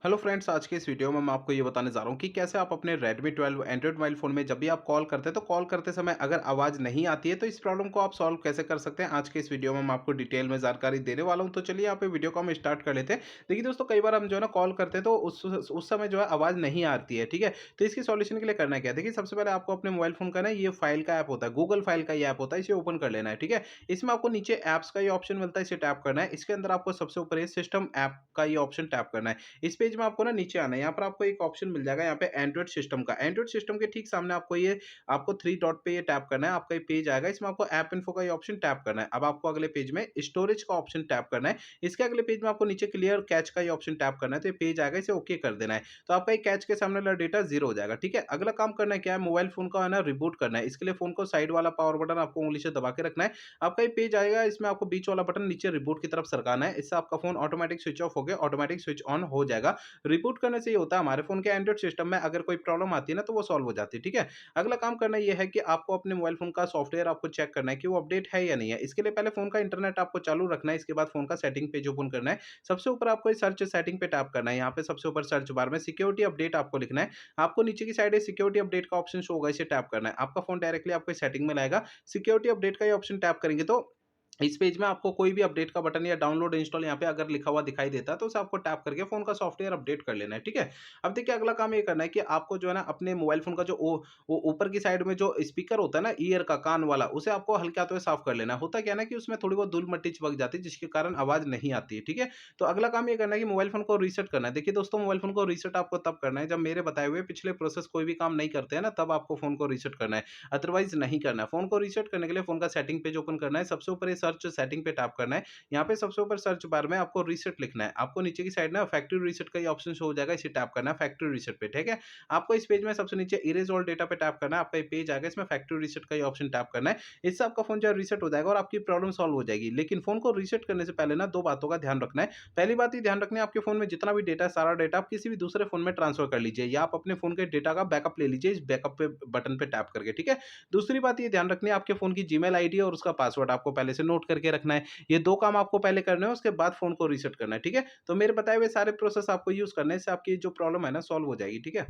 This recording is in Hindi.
हेलो फ्रेंड्स, आज के इस वीडियो में मैं आपको ये बताने जा रहा हूँ कि कैसे आप अपने Redmi 12 एंड्रॉइड मोबाइल फ़ोन में जब भी आप कॉल करते हैं तो कॉल करते समय अगर आवाज़ नहीं आती है तो इस प्रॉब्लम को आप सॉल्व कैसे कर सकते हैं। आज के इस वीडियो में मैं आपको डिटेल में जानकारी देने वाला हूँ। तो चलिए यहाँ पे वीडियो को हम स्टार्ट कर लेते हैं। देखिए दोस्तों, कई बार हम जो है ना कॉल करते हैं तो उस समय जो है आवाज़ नहीं आती है, ठीक है। तो इसकी सॉल्यूशन के लिए करना क्या है, देखिए सबसे पहले आपको अपने मोबाइल फ़ोन का ना ये फाइल का ऐप होता है, गूगल फाइल का ये ऐप होता है, इसे ओपन कर लेना है, ठीक है। इसमें आपको नीचे ऐप्स का ये ऑप्शन मिलता है, इसे टैप करना है। इसके अंदर आपको सबसे ऊपर ये सिस्टम ऐप का ये ऑप्शन टैप करना है। इस पेज में आपको ना नीचे आना है, यहाँ पर आपको एक ऑप्शन मिल जाएगा यहाँ पे एंड्रॉइड सिस्टम का। एंड्रॉइड सिस्टम के ठीक सामने आपको 3 डॉट पे ये टैप करना है, आपका ये पेज आएगा, इसमें आपको ऐप इन्फो का ये ऑप्शन टैप करना है। अब आपको अगले पेज में स्टोरेज का ऑप्शन टैप करना है। इसके अगले पेज में आपको नीचे क्लियर कैच का ये ऑप्शन टैप करना है, तो ये पेज आएगा, इसे ओके कर देना है। तो आपका ये कैच के सामने वाला डेटा 0 हो जाएगा, ठीक है। अगला काम करना है क्या है, मोबाइल फोन का है ना रिबूट करना है। इसके लिए फोन को साइड वाला पावर बटन आपको उंगली से दबा के रखना है। आपका ये पेज आएगा, इसमें आपको बीच वाला बटन नीचे रिबूट की तरफ सरकाना है। इससे आपका फोन ऑटोमेटिक स्विच ऑफ होकर ऑटोमेटिक स्विच ऑन हो जाएगा। रिबूट करने से ये होता है, हमारे फ़ोन के एंड्रॉइड सिस्टम में अगर कोई प्रॉब्लम आती है ना तो वो सॉल्व हो जाती है, ठीक है। अगला काम करना ये है कि आपको अपने मोबाइल फ़ोन का सॉफ्टवेयर आपको चेक करना है कि वो अपडेट है या नहीं है। इसके लिए पहले फ़ोन का इंटरनेट आपको चालू रखना है, इसके बाद फ़ोन का सेटिंग पेज ओपन करना है। सबसे ऊपर आपको ये सर्च सेटिंग पे टैप करना है। यहाँ पे सबसे ऊपर सर्च बार में सिक्योरिटी अपडेट आपको लिखना है। आपको नीचे की साइड सिक्योरिटी अपडेट का ऑप्शन शो होगा, इसे टैप करना है। आपका फ़ोन डायरेक्टली आपको सेटिंग में लाएगा। सिक्योरिटी अपडेट का ये ऑप्शन टैप करेंगे तो इस पेज में आपको कोई भी अपडेट का बटन या डाउनलोड इंस्टॉल यहाँ पे अगर लिखा हुआ दिखाई देता है तो उसे आपको टैप करके फ़ोन का सॉफ्टवेयर अपडेट कर लेना है, ठीक है। अब देखिए अगला काम ये करना है कि आपको जो है ना अपने मोबाइल फ़ोन का जो वो ऊपर की साइड में जो स्पीकर होता है ना ईयर का, कान वाला, उसे आपको हल्के हाथों से साफ कर लेना है। होता क्या है ना कि उसमें थोड़ी बहुत धूल-मिट्टी चिपक जाती है जिसके कारण आवाज़ नहीं आती है, ठीक है। तो अगला काम ये करना है कि मोबाइल फ़ोन को रीसेट करना है। देखिए दोस्तों, मोबाइल फ़ोन को रीसेट आपको तब करना है जब मेरे बताए हुए पिछले प्रोसेस कोई भी काम नहीं करते हैं ना, तब आपको फ़ोन को रीसेट करना है, अदरवाइज़ नहीं करना है। फ़ोन को रीसेट करने के लिए फ़ोन का सेटिंग पेज ओपन करना है। सबसे ऊपर ये सर्च सेटिंग पे टैप करना है। यहाँ पे सबसे ऊपर सर्च बार में आपको रीसेट लिखना है। आपको नीचे की साइड ना फैक्ट्री रीसेट का ये ऑप्शन शो हो जाएगा, इसे टैप करना है फैक्ट्री रीसेट पे, ठीक है। आपको इस पेज में सबसे नीचे इरेज ऑल डेटा पे टैप करना है। आपका ये पेज आएगा, इसमें फैक्ट्री रीसेट का ये ऑप्शन टैप करना है। इससे आपका फ़ोन जो है रीसेट हो जाएगा और आपकी प्रॉब्लम सॉल्व हो जाएगी। लेकिन फ़ोन को रीसेट करने से पहले ना 2 बातों का ध्यान रखना है। पहली बात ये ध्यान रखनी है, आपके फ़ोन में जितना भी डेटा है, सारा डेटा आप किसी भी दूसरे फ़ोन में ट्रांसफर कर लीजिए या आप अपने फ़ोन के डेटा का बैकअप ले लीजिए इस बैकअप पे बटन पे टैप करके, ठीक है। दूसरी बात ये ध्यान रखनी है, आपके फ़ोन की जीमेल आईडी और उसका पासवर्ड आपको पहले से नोट करके रखना है। ये 2 काम आपको पहले करने हैं, उसके बाद फ़ोन को रीसेट करना है, ठीक है। तो मेरे बताए हुए सारे प्रोसेस आपको यूज़ करने से आपकी जो प्रॉब्लम है ना सॉल्व हो जाएगी, ठीक है।